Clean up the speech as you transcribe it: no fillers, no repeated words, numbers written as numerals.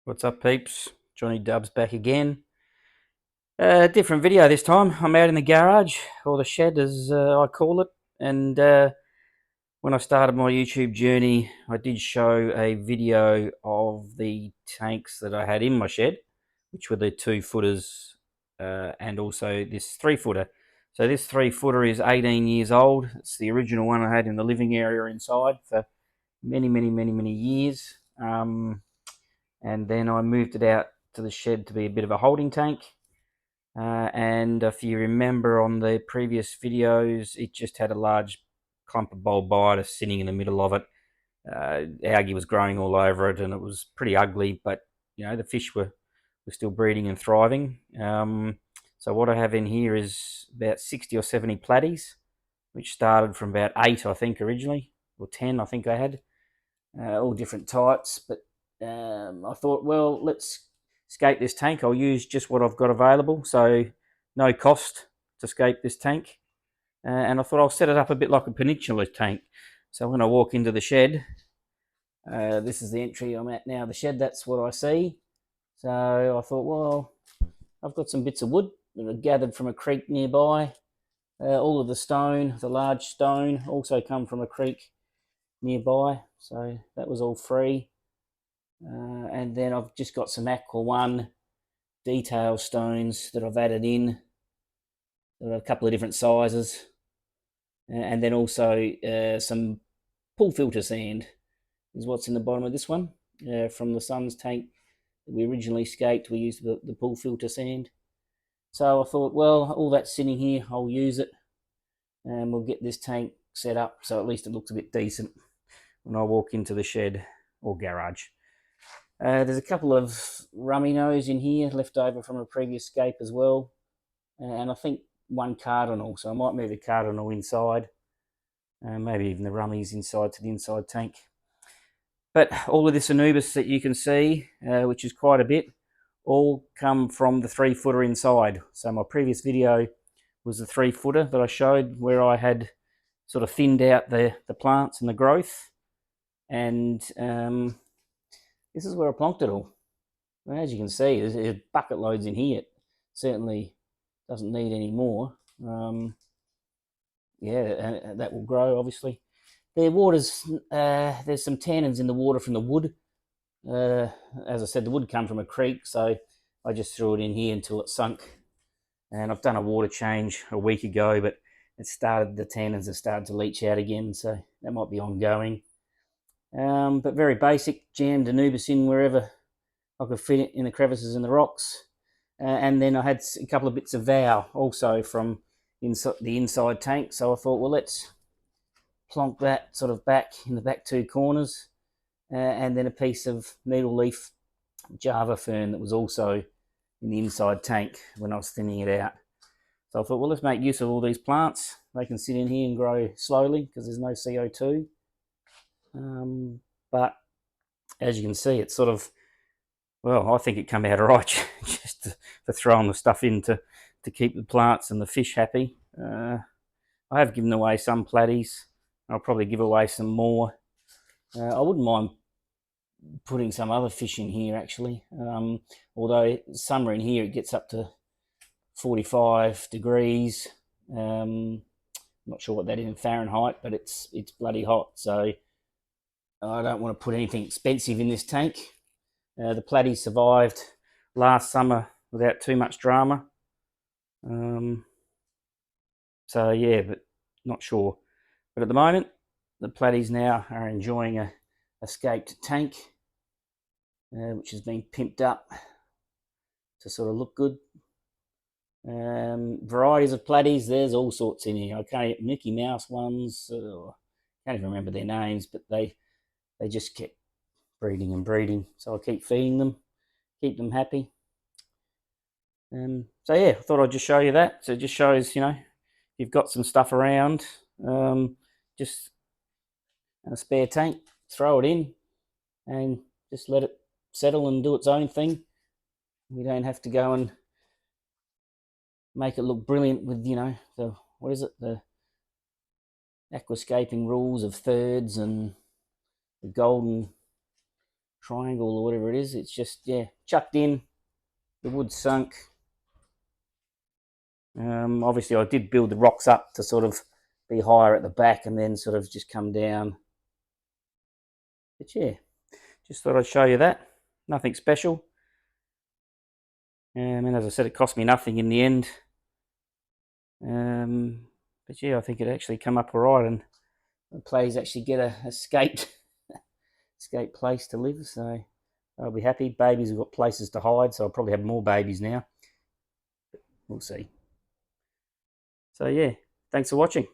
What's up, peeps? Johnny Dubs back again. Different video this time. I'm out in the garage, or the shed as I call it. And when I started my YouTube journey, I did show a video of the tanks that I had in my shed, which were the 2-footers and also this 3-footer. So this 3-footer is 18 years old. It's the original one I had in the living area inside for many years. And then I moved it out to the shed to be a bit of a holding tank. And if you remember on the previous videos, it just had a large clump of bolbitis sitting in the middle of it. Algae was growing all over it, and it was pretty ugly, but the fish were still breeding and thriving. So what I have in here is about 60 or 70 platies, which started from about 8, I think, originally, or 10, I think I had, all different types. But I thought, well, let's scape this tank. I'll use just what I've got available, so no cost to scape this tank. And I thought I'll set it up a bit like a peninsula tank. So when I walk into the shed, this is the entry I'm at now, the shed, that's what I see. So I thought, well, I've got some bits of wood that are gathered from a creek nearby. All of the stone, the large stone, also come from a creek nearby, so that was all free. And then I've just got some Aqua One detail stones that I've added in. There are a couple of different sizes, and then also some pool filter sand is what's in the bottom of this one. From the Sun's tank that we originally scaped, we used the pool filter sand. So I thought, well, all that's sitting here, I'll use it, and we'll get this tank set up so at least it looks a bit decent when I walk into the shed or garage. There's a couple of rummy nose in here left over from a previous scape as well, and I think one cardinal, so I might move the cardinal inside, maybe even the rummies inside to the inside tank. But all of this Anubis that you can see, which is quite a bit, all come from the 3-footer inside. So my previous video was the 3-footer that I showed, where I had sort of thinned out the plants and the growth, and this is where I plonked it all. And as you can see, there's bucket loads in here. It certainly doesn't need any more. Yeah, and that will grow, obviously. The water's, there's some tannins in the water from the wood. As I said, the wood come from a creek, so I just threw it in here until it sunk. And I've done a water change a week ago, but the tannins have started to leach out again, so that might be ongoing. But very basic, jammed Anubis in wherever I could fit it, in the crevices in the rocks. And then I had a couple of bits of vow also from the inside tank. So I thought, well, let's plonk that sort of back in the back 2 corners. And then a piece of needle leaf Java fern that was also in the inside tank when I was thinning it out. So I thought, well, let's make use of all these plants. They can sit in here and grow slowly because there's no CO2. But as you can see, it's sort of, well, I think it come out right just for throwing the stuff in to keep the plants and the fish happy. I have given away some platies. I'll probably give away some more. I wouldn't mind putting some other fish in here, actually. Although summer in here, it gets up to 45 degrees. I'm not sure what that is in Fahrenheit, but it's bloody hot. So I don't want to put anything expensive in this tank. The platy survived last summer without too much drama. So yeah, but not sure. But at the moment, the platies now are enjoying a scaped tank, which has been pimped up to sort of look good. Varieties of platies, there's all sorts in here. I can't, Mickey Mouse ones, can't even remember their names, but they just kept breeding and breeding. So I keep feeding them, keep them happy. So yeah, I thought I'd just show you that. So it just shows, you've got some stuff around, just a spare tank, throw it in and just let it settle and do its own thing. We don't have to go and make it look brilliant with, the, what is it, the aquascaping rules of thirds and the golden triangle or whatever it is. It's just, yeah, chucked in, the wood sunk. Obviously I did build the rocks up to sort of be higher at the back and then sort of just come down. But yeah, just thought I'd show you that. Nothing special. And as I said, it cost me nothing in the end. But yeah, I think it actually come up alright, and the players actually get a scaped place to live, so I'll be happy. Babies have got places to hide, so I'll probably have more babies now. We'll see. So yeah, thanks for watching.